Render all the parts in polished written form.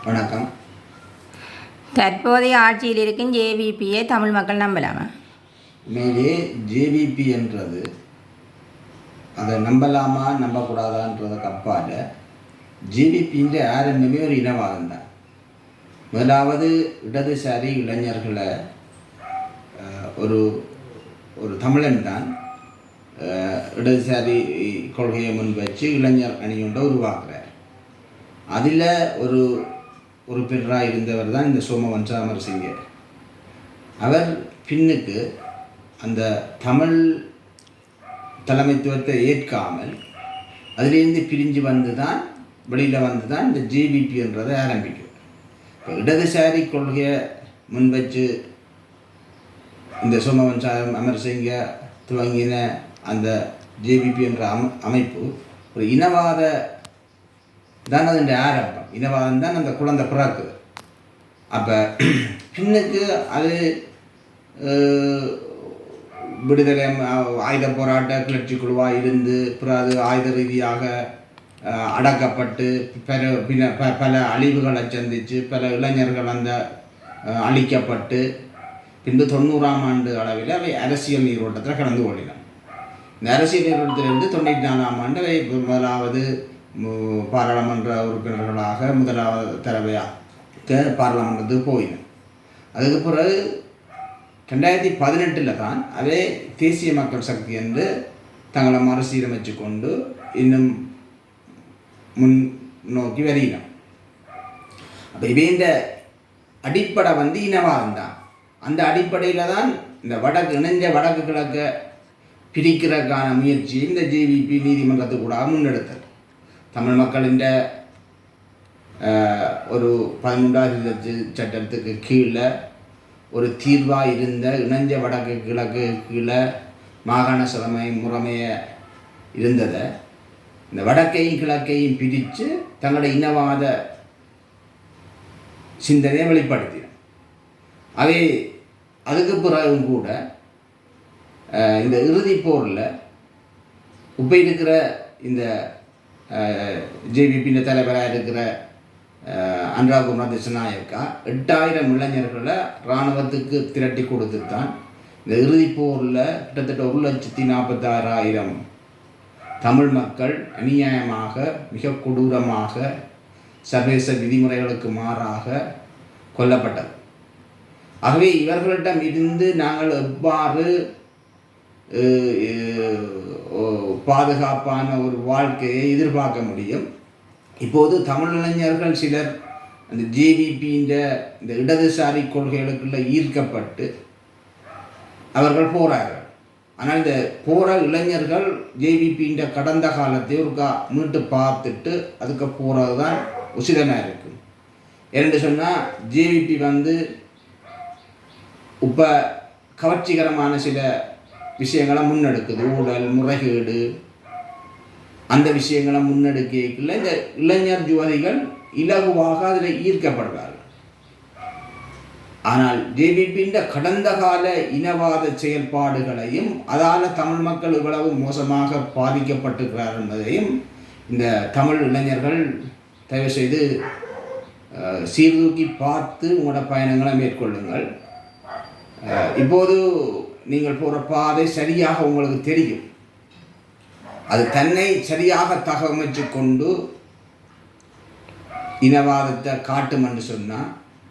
வணக்கம். தற்போதைய ஆட்சியில் இருக்கும் ஜேவிபியை தமிழ் மக்கள் நம்பலாமா? உண்மையிலே ஜேவிபி என்றது அதை நம்பலாமா நம்பக்கூடாதான்றதுக்கு அப்பால் ஜேவிபின்ற ஆரம்பமே ஒரு இனவாதம் தான். முதலாவது இடதுசாரி இளைஞர்களை ஒரு ஒரு தமிழன் தான் இடதுசாரி கொள்கையை முன் வச்சு இளைஞர் அணியொன்றை உருவாக்குறார். அதில் ஒரு உறுப்பினராக இருந்தவர் தான் இந்த சோமவன்ச அமரசிங்க. அவர் பின்னுக்கு அந்த தமிழ் தலைமைத்துவத்தை ஏற்காமல் அதிலிருந்து பிரிஞ்சு வந்து தான் வெளியில் வந்து தான் இந்த ஜேவிபி என்றதை ஆரம்பிக்கும். இப்போ இடதுசாரி கொள்கையை முன் வச்சு இந்த சோமவன்ச அமரசிங்க துவங்கின அந்த ஜேவிபி என்ற அமைப்பு ஒரு இனவாத தான் அதன் ஆரம்பம். இனவாதம் தான் அந்த குழந்தை பிறக்குது. அப்போ பின்னுக்கு அது விடுதலை ஆயுத போராட்ட கிளர்ச்சி குழுவாக இருந்து பிறகு அது ஆயுத ரீதியாக அடக்கப்பட்டு பல அழிவுகளை சந்தித்து பல இளைஞர்கள் அந்த அழிக்கப்பட்டு பின்பு 90ஆம் ஆண்டு அளவில் அவை அரசியல் நீரோட்டத்தில் கடந்து ஓடினோம். இந்த அரசியல் நீரோட்டத்திலிருந்து 94ஆம் ஆண்டு அவை முதலாவது பாராளுமன்ற உறுப்பினர்களாக முதலாவது தடவையாக பாராளுமன்றத்துக்கு போயினோம். அதுக்கு பிறகு 2018 தான் அதே தேசிய மக்கள் சக்தி என்று தங்களை மறுசீரமைச்சு கொண்டு இன்னும் முன்னோக்கி வருகிறோம். அப்போ இந்த அடிப்படை இனவாதம் தான். அந்த அடிப்படையில் தான் இந்த இணைஞ்ச வடக்கு கிழக்க பிரிக்கிறதுக்கான முயற்சி இந்த ஜேவிபி நீதிமன்றத்துக்கூடாக முன்னெடுத்தது. தமிழ் மக்களின் ஒரு 13வது சட்டத்துக்கு கீழே ஒரு தீர்வாக இருந்த இணைஞ்ச வடக்கு கிழக்கு கீழே மாகாண சபை முறைமையை இருந்ததை இந்த வடக்கையும் கிழக்கையும் பிரித்து தங்களுடைய இனவாத சிந்தனையை வெளிப்படுத்தின. அவை அதுக்கு பிறகும் கூட இந்த இறுதிப் போரில் இப்போ இருக்கிற இந்த ஜேவிபி தலைவராக இருக்கிற அனுராகுமார திசாநாயக்கா 8000 இளைஞர்களை இராணுவத்துக்கு திரட்டி கொடுத்து தான் இந்த இறுதிப் போரில் கிட்டத்தட்ட 1,46,000 தமிழ் மக்கள் அநியாயமாக மிக கொடூரமாக சர்வதேச விதிமுறைகளுக்கு மாறாக கொல்லப்பட்டது. ஆகவே இவர்களிடம் இருந்து நாங்கள் எவ்வாறு பாதுகாப்பான ஒரு வாழ்க்கையை எதிர்பார்க்க முடியும்? இப்போது தமிழ் இளைஞர்கள் சிலர் அந்த ஜேவிபின்ற இந்த இடதுசாரி கொள்கைகளுக்குள்ள ஈர்க்கப்பட்டு அவர்கள் போகிறார்கள். ஆனால் இந்த போகிற இளைஞர்கள் ஜேவிபின்ற கடந்த காலத்தை ஒரு மீட்டு பார்த்துட்டு அதுக்கு போகிறது தான் உசிதமாக இருக்கும். ஏன்னு சொன்னால் ஜேவிபி இப்போ கவர்ச்சிகரமான சில விஷயங்களை முன்னெடுக்குது. ஊழல், முறைகேடு, அந்த விஷயங்களை முன்னெடுக்கல இந்த இளைஞர் யுவதிகள் இலகுவாக அதில் ஈர்க்கப்படுறார்கள். ஆனால் ஜேவிபின்ற கடந்த கால இனவாத செயல்பாடுகளையும் அதால் தமிழ் மக்கள் இவ்வளவு மோசமாக பாதிக்கப்பட்டிருக்கிறார் என்பதையும் இந்த தமிழ் இளைஞர்கள் தயவு செய்து சீர்தூக்கி பார்த்து உங்களோட பயணங்களை மேற்கொள்ளுங்கள். இப்போது நீங்கள் போகிற பாதை சரியாக உங்களுக்கு தெரியும். அது தன்னை சரியாக தகவமைச்சு கொண்டு இனவாதத்தை காட்டும் என்று சொன்னால்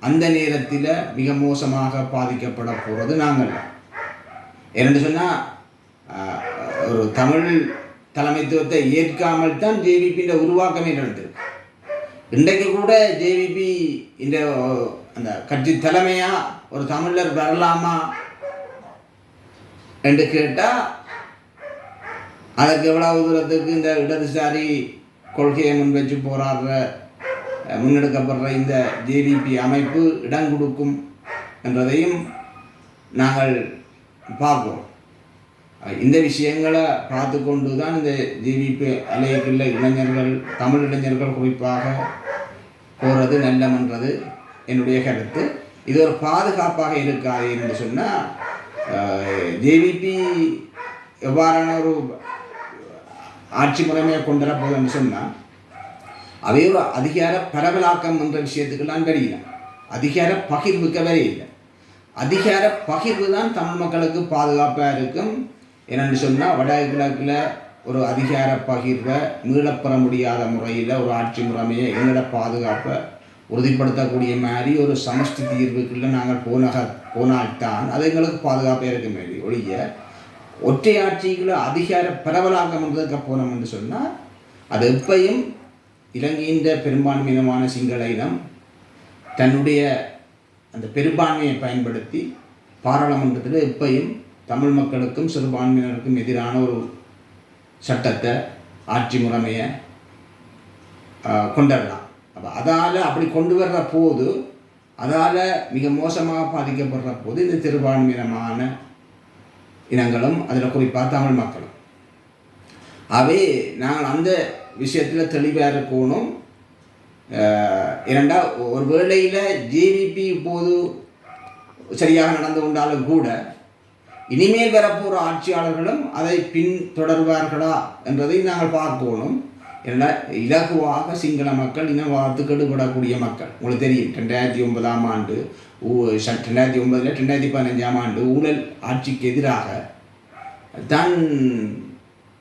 அந்த நேரத்தில் மிக மோசமாக பாதிக்கப்பட போகிறது நாங்கள். ஏன்னு சொன்னால் ஒரு தமிழ் தலைமைத்துவத்தை ஏற்காமல் தான் ஜேவிபின்ற உருவாக்கமே நடந்திருக்கு. இன்றைக்கு கூட ஜேவிபி இந்த அந்த கட்சி தலைமையாக ஒரு தமிழர் வரலாமா என்று கேட்டால் அதற்கு எவ்வளவு தூரத்துக்கு இந்த இடதுசாரி கொள்கையை முன் வச்சு முன்னெடுக்கப்படுற இந்த ஜேவிபி அமைப்பு இடம் கொடுக்கும் என்றதையும் நாங்கள் பார்ப்போம். இந்த விஷயங்களை பார்த்து கொண்டு தான் இந்த ஜேவிபி அலைக்குள்ள இளைஞர்கள், தமிழ் இளைஞர்கள் குறிப்பாக போகிறது நல்லமன்றது என்னுடைய கருத்து. இது ஒரு பாதுகாப்பாக இருக்காது என்று சொன்னால் ஜேவிபி எவ்வாறான ஒரு ஆட்சி முறைமையை கொண்டு வரப்போகுதுன்னு சொன்னால் அவை ஒரு அதிகார பரவலாக்கம் என்ற விஷயத்துக்கெல்லாம் தெரியல, அதிகார பகிர்வுக்கு வரையில்லை. அதிகார பகிர்வு தான் தமிழ் மக்களுக்கு பாதுகாப்பாக இருக்கும். என்னென்னு சொன்னால் வடகிழக்கில் ஒரு அதிகார பகிர்வை மீளப்பெற முடியாத முறையில் ஒரு ஆட்சி முறைமையை எங்களோட பாதுகாப்பை உறுதிப்படுத்தக்கூடிய மாதிரி ஒரு சமஷ்டி தீர்வுக்குள்ள நாங்கள் போனால்தான் அது எங்களுக்கு பாதுகாப்பாக இருக்க மாதிரி ஒழிய ஒற்றை ஆட்சிக்குள்ள அதிகார பரவலாக்கம் என்றதுக்கு போனோம் என்று சொன்னால் அது எப்பையும் இலங்கையின் பெரும்பான்மையினமான சிங்கள இனம் தன்னுடைய அந்த பெரும்பான்மையை பயன்படுத்தி பாராளுமன்றத்தில் எப்பையும் தமிழ் மக்களுக்கும் சிறுபான்மையினருக்கும் எதிரான ஒரு சட்டத்தை ஆட்சி முறைமையை கொண்டுடலாம். அப்போ அதால் அப்படி கொண்டு வர்ற போது அதால் மிக மோசமாக பாதிக்கப்படுற போது இந்த சிறுபான்மையினமான இனங்களும் அதில் குறிப்பாக தமிழ் மக்களும் அவை நாங்கள் அந்த விஷயத்தில் தெளிவாக இருக்கணும். இரண்டா ஒரு வேளையில் ஜேவிபி இப்போது சரியாக நடந்து கொண்டாலும் கூட இனிமேல் வரப்போகிற ஆட்சியாளர்களும் அதை பின்தொடர்வார்களா என்பதை நாங்கள் பார்க்கணும். ஏன்னா இலகுவாக சிங்கள மக்கள் இனவாதத்துக்கு ஈடுபடக்கூடிய மக்கள். உங்களுக்கு தெரியும் 2009 ஆண்டு 2009 2015 ஆண்டு ஊழல் ஆட்சிக்கு எதிராக தான்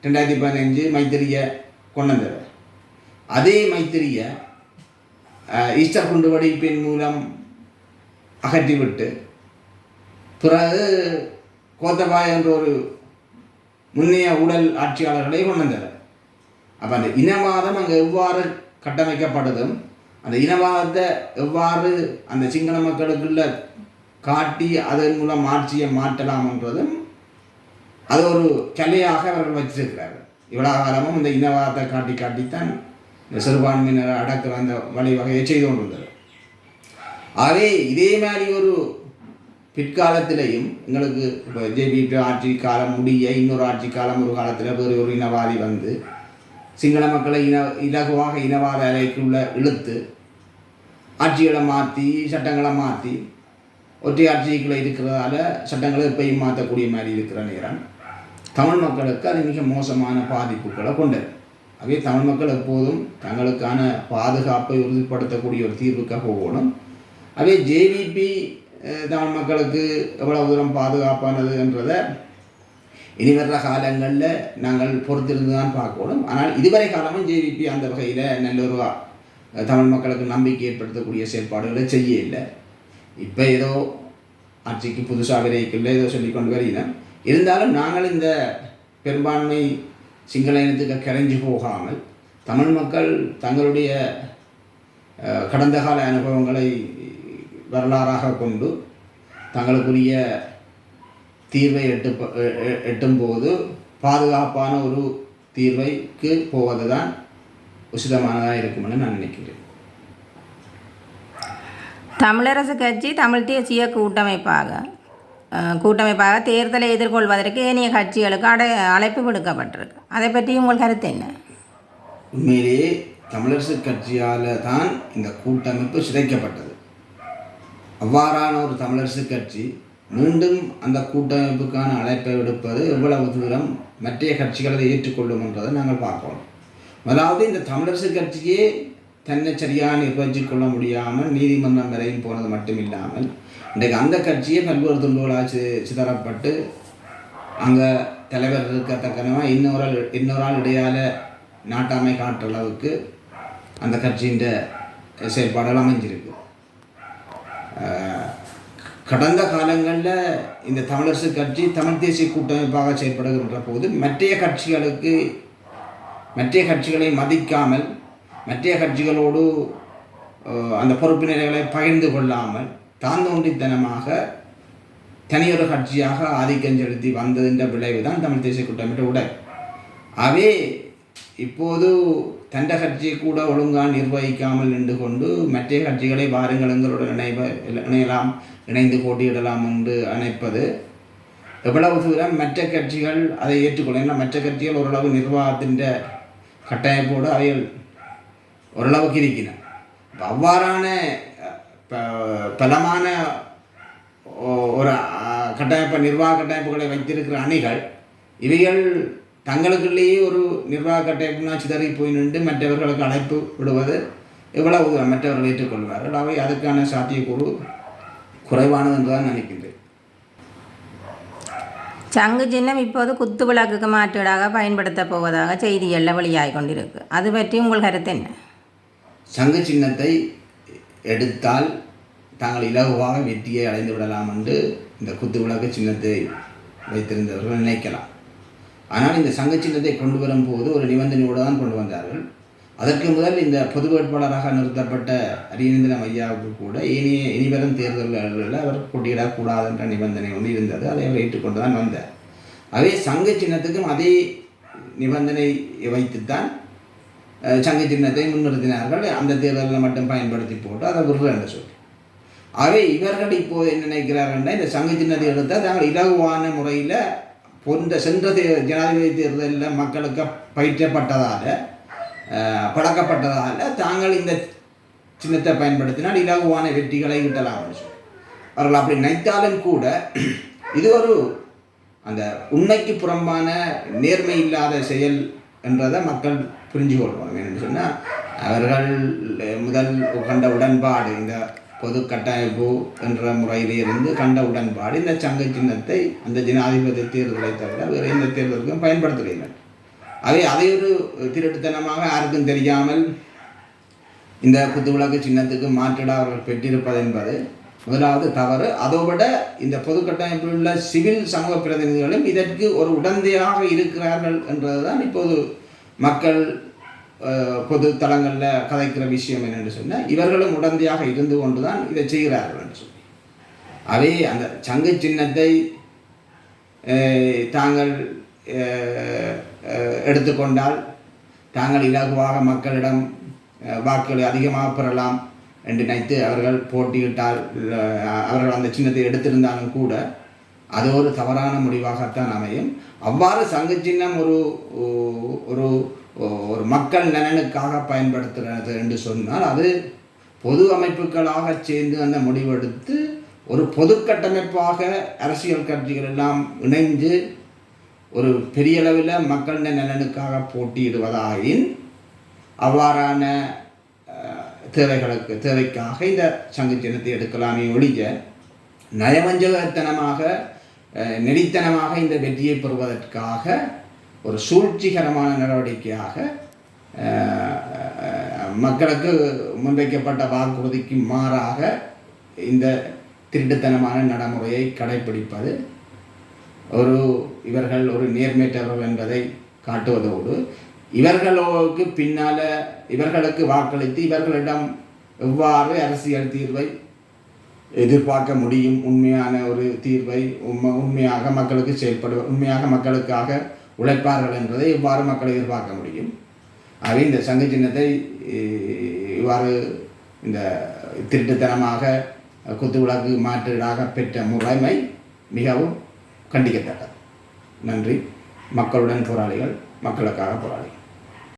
2015 மைத்திரியை கொண்டு வந்தவர். அதே மைத்திரியை ஈஸ்டர் குண்டுவெடிப்பின் மூலம் அகற்றிவிட்டு பிறகு கோத்தபாய என்ற ஒரு முன்னைய ஊழல் ஆட்சியாளர்களை கொண்டு வந்தவர். அப்போ அந்த இனவாதம் அங்கே எவ்வாறு கட்டமைக்கப்படுதும் அந்த இனவாதத்தை எவ்வாறு அந்த சிங்கள மக்களுக்குள்ள காட்டி அதன் மூலம் ஆட்சியை மாற்றலாம் என்றதும் அது ஒரு கலையாக அவர்கள் வச்சிருக்கிறார்கள். இவ்வளோ காலமும் இந்த இனவாதத்தை காட்டித்தான் இந்த சிறுபான்மையினரை அடக்கிற அந்த வழிவகையை செய்து கொண்டிருந்தது. ஆகவே இதே மாதிரி ஒரு பிற்காலத்திலையும் எங்களுக்கு இப்போ ஜேபிபி ஆட்சி காலம் முடிய இன்னொரு ஆட்சி காலம் ஒரு காலத்தில் வேறு ஒரு இனவாதி வந்து சிங்கள மக்களை இலகுவாக இனவாத அலைக்குள்ள இழுத்து ஆட்சிகளை மாற்றி சட்டங்களை மாற்றி ஒற்றை ஆட்சிக்குள்ளே இருக்கிறதால சட்டங்களை எப்பயும் மாற்றக்கூடிய மாதிரி இருக்கிற நேரம் தமிழ் மக்களுக்கு அது மிக மோசமான பாதிப்புகளை கொண்டது. ஆகவே தமிழ் மக்கள் எப்போதும் தங்களுக்கான பாதுகாப்பை உறுதிப்படுத்தக்கூடிய ஒரு தீர்வுக்காக போகணும். ஆகவே ஜேவிபி தமிழ் மக்களுக்கு எவ்வளவு தூரம் பாதுகாப்பானது என்றதை இனி வர்ற காலங்களில் நாங்கள் பொறுத்திருந்து தான் பார்க்கணும். ஆனால் இதுவரை காலமும் ஜேவிபி அந்த வகையில் நல்ல ஒரு தமிழ் மக்களுக்கு நம்பிக்கை ஏற்படுத்தக்கூடிய செயல்பாடுகளை செய்ய இல்லை. இப்போ ஏதோ ஆட்சிக்கு புதுசாக விரைக்கல ஏதோ சொல்லிக்கொண்டு வருகிறோம். இருந்தாலும் நாங்கள் இந்த பெரும்பான்மை சிங்கள இனத்துக்கு கரைஞ்சு போகாமல் தமிழ் மக்கள் தங்களுடைய கடந்த கால அனுபவங்களை வரலாறாக கொண்டு தங்களுக்குரிய தீர்வை எட்டும்போது பாதுகாப்பான ஒரு தீர்வைக்கு போவது தான் உசிதமானதாக இருக்கும்னு நான் நினைக்கிறேன். தமிழரசு கட்சி தமிழ் தேசிய கூட்டமைப்பாக தேர்தலை எதிர்கொள்வதற்கு ஏனைய கட்சிகளுக்கு அழைப்பு விடுக்கப்பட்டிருக்கு. அதை பற்றி உங்கள் கருத்து என்ன? உண்மையிலேயே தமிழரசு கட்சியால் தான் இந்த கூட்டமைப்பு சிதைக்கப்பட்டது. அவ்வாறான ஒரு தமிழரசு கட்சி மீண்டும் அந்த கூட்டமைப்புக்கான அழைப்பை விடுப்பது எவ்வளவு தூரம் மற்ற கட்சிகளை ஏற்றுக்கொள்ளும் என்றதை நாங்கள் பார்க்கணும். அதாவது இந்த தமிழரசு கட்சியே தன்னை சரியாக நிர்வகித்துக் கொள்ள முடியாமல் நீதிமன்றம் வரையும் போனது மட்டும் இல்லாமல் இன்றைக்கு அந்த கட்சியே பல்வேறு துண்டுகளாக சிதறப்பட்டு அங்கே தலைவர் இருக்கத்தக்கனவா இன்னொரு ஆள் இடையால் நாட்டாமை காட்டுற அளவுக்கு அந்த கட்சியின் செயல்பாடுகள் அமைஞ்சிருக்கு. கடந்த காலங்களில் இந்த தமிழரசு கட்சி தமிழ் தேசிய கூட்டமைப்பாக செயல்படுகின்ற போது மற்ற கட்சிகளை மதிக்காமல் மற்ற கட்சிகளோடு அந்த பொறுப்பு நிலைகளை பகிர்ந்து கொள்ளாமல் தாந்தோன்றித்தனமாக தனியொரு கட்சியாக ஆதிக்கம் செலுத்தி வந்ததின்ற விளைவு தான் தமிழ் தேசிய கூட்டமைப்பு உடல். அவே இப்போது தண்ட கட்சியை கூட ஒழுங்காக நிர்வகிக்காமல் நின்று கொண்டு மற்ற கட்சிகளை வாருங்கள் எங்களுடன் இணைந்து போட்டியிடலாம் என்று அணைப்பது எவ்வளவு தூரம் மற்ற கட்சிகள் அதை ஏற்றுக்கொள்ளும். ஏன்னா மற்ற கட்சிகள் ஓரளவு நிர்வாகத்தின் கட்டமைப்போடு அவைகள் ஓரளவுக்கு இருக்கின்றன. அவ்வாறான பலமான ஒரு கட்டமைப்பு நிர்வாக கட்டமைப்புகளை வைத்திருக்கிற அணிகள் இவைகள் தங்களுக்குள்ளேயே ஒரு நிர்வாக கட்டமைப்புனா சிதறி போய் நின்று மற்றவர்களுக்கு அழைப்பு விடுவது எவ்வளவு மற்றவர்கள் ஏற்றுக்கொள்வார்கள். அவை அதுக்கான சாத்தியக்கூறு குறைவானது என்றுதான் நினைக்கின்றேன். சங்கு சின்னம் இப்போது குத்து விளக்குக்கு மாற்றீடாக பயன்படுத்த போவதாக செய்திகளில் வெளியாகி கொண்டிருக்கு. அது பற்றி உங்கள் கருத்து என்ன? சங்கு சின்னத்தை எடுத்தால் தாங்கள் இலகுவாக வெற்றியை அடைந்து விடலாம் என்று இந்த குத்து விளக்கு சின்னத்தை வைத்திருந்தவர்கள் நினைக்கலாம். ஆனால் இந்த சங்கு சின்னத்தை கொண்டு வரும்போது ஒரு நிபந்தனையோடு தான் கொண்டு வந்தார்கள். அதற்கு முதல் இந்த பொது வேட்பாளராக நிறுத்தப்பட்ட அரியநேந்திரன் ஐயாவுக்கு கூட இனிவரும் தேர்தல்களில் அவர் போட்டியிடக்கூடாது என்ற நிபந்தனை ஒன்று இருந்தது. அதை அவர் ஏற்றுக்கொண்டு தான் வந்தார். அதே சங்கு சின்னத்துக்கும் அதே நிபந்தனை வைத்துத்தான் சங்கு சின்னத்தை முன்னிறுத்தினார்கள். அந்த தேர்தலில் மட்டும் பயன்படுத்தி போட்டு அதை விடுற என்று சொல்லி. ஆகவே இவர்கள் இப்போது என்ன நினைக்கிறார்கள்னா, இந்த சங்கு சின்னத்தை எடுத்தால் தாங்கள் இலகுவான முறையில் சென்ற ஜனாதிபதி தேர்தலில் மக்களுக்கு பயிற்றப்பட்டதால் பழக்கப்பட்டதால் தாங்கள் இந்த சின்னத்தை பயன்படுத்தினால் இலகுவான வெற்றிகளை ஈட்டலாம் என்று சொல்லி அவர்கள் அப்படி நினைத்தாலும் கூட இது ஒரு அந்த உண்மைக்கு புறம்பான நேர்மை இல்லாத செயல் என்றதை மக்கள் புரிஞ்சு கொள்வாங்க. என்னென்னு சொன்னால், அவர்கள் முதல் கண்ட உடன்பாடு இந்த பொது கட்டமைப்பு என்ற முறையிலிருந்து கண்ட உடன்பாடு இந்த சங்க சின்னத்தை அந்த ஜனாதிபதி தேர்தலை தவிர வேறு எந்த தேர்தலுக்கும் பயன்படுத்துகிறீர்கள். அதை ஒரு திருட்டுத்தனமாக யாருக்கும் தெரியாமல் இந்த குத்துவிளக்கு சின்னத்துக்கு மாற்றிட அவர்கள் பெற்றிருப்பது என்பது முதலாவது தவறு. அதோட இந்த பொது கட்டமைப்பில் உள்ள சிவில் சமூக பிரதிநிதிகளும் இதற்கு ஒரு உடந்தையாக இருக்கிறார்கள் என்றதுதான் இப்போது மக்கள் பொது தளங்களில் கதைக்கிற விஷயம் என்னென்று சொன்னால், இவர்களும் உடந்தையாக இருந்து கொண்டு தான் இதை செய்கிறார்கள் என்று சொல்லி. அவை அந்த சங்கு சின்னத்தை தாங்கள் எடுத்துக்கொண்டால் தாங்கள் இலகுவாக மக்களிடம் வாக்குகளை அதிகமாக பெறலாம் என்று நினைத்து அவர்கள் போட்டியிட்டால் அவர்கள் அந்த சின்னத்தை எடுத்திருந்தாலும் கூட அது ஒரு தவறான முடிவாகத்தான் அமையும். அவ்வாறு சங்கு சின்னம் ஒரு ஒரு ஒரு மக்கள் நலனுக்காக பயன்படுத்துகிறது என்று சொன்னால், அது பொது அமைப்புகளாக சேர்ந்து அந்த முடிவெடுத்து ஒரு பொது கட்டமைப்பாக அரசியல் கட்சிகள் எல்லாம் இணைந்து ஒரு பெரிய அளவில் மக்கள் நலனுக்காக போட்டியிடுவதாயின் அவ்வாறான தேவைக்காக இந்த சங்கு சின்னத்தை எடுக்கலாமே ஒழிய நயவஞ்சகத்தனமாக நெறித்தனமாக இந்த வெற்றியை பெறுவதற்காக ஒரு சூழ்ச்சிகரமான நடவடிக்கையாக மக்களுக்கு முன்வைக்கப்பட்ட வாக்குறுதிக்கு மாறாக இந்த திருட்டுத்தனமான நடைமுறையை கடைப்பிடிப்பது இவர்கள் ஒரு நேர்மையற்றவர்கள் என்பதை காட்டுவதோடு இவர்களுக்கு பின்னால் இவர்களுக்கு வாக்களித்து இவர்களிடம் எவ்வாறு அரசியல் தீர்வை எதிர்பார்க்க முடியும், உண்மையான ஒரு தீர்வை உண்மையாக மக்களுக்கு உண்மையாக மக்களுக்காக உழைப்பார்கள் என்பதை எவ்வாறு மக்கள் எதிர்பார்க்க முடியும். ஆகவே இந்த சங்கு சின்னத்தை இவ்வாறு இந்த திருட்டுத்தனமாக குத்துவிளக்கு மாற்றீடாக பெற்ற முறைமை மிகவும் கண்டிக்கத்தக்கது. நன்றி. மக்களுடன் போராளிகள், மக்களுக்காக போராளிகள்.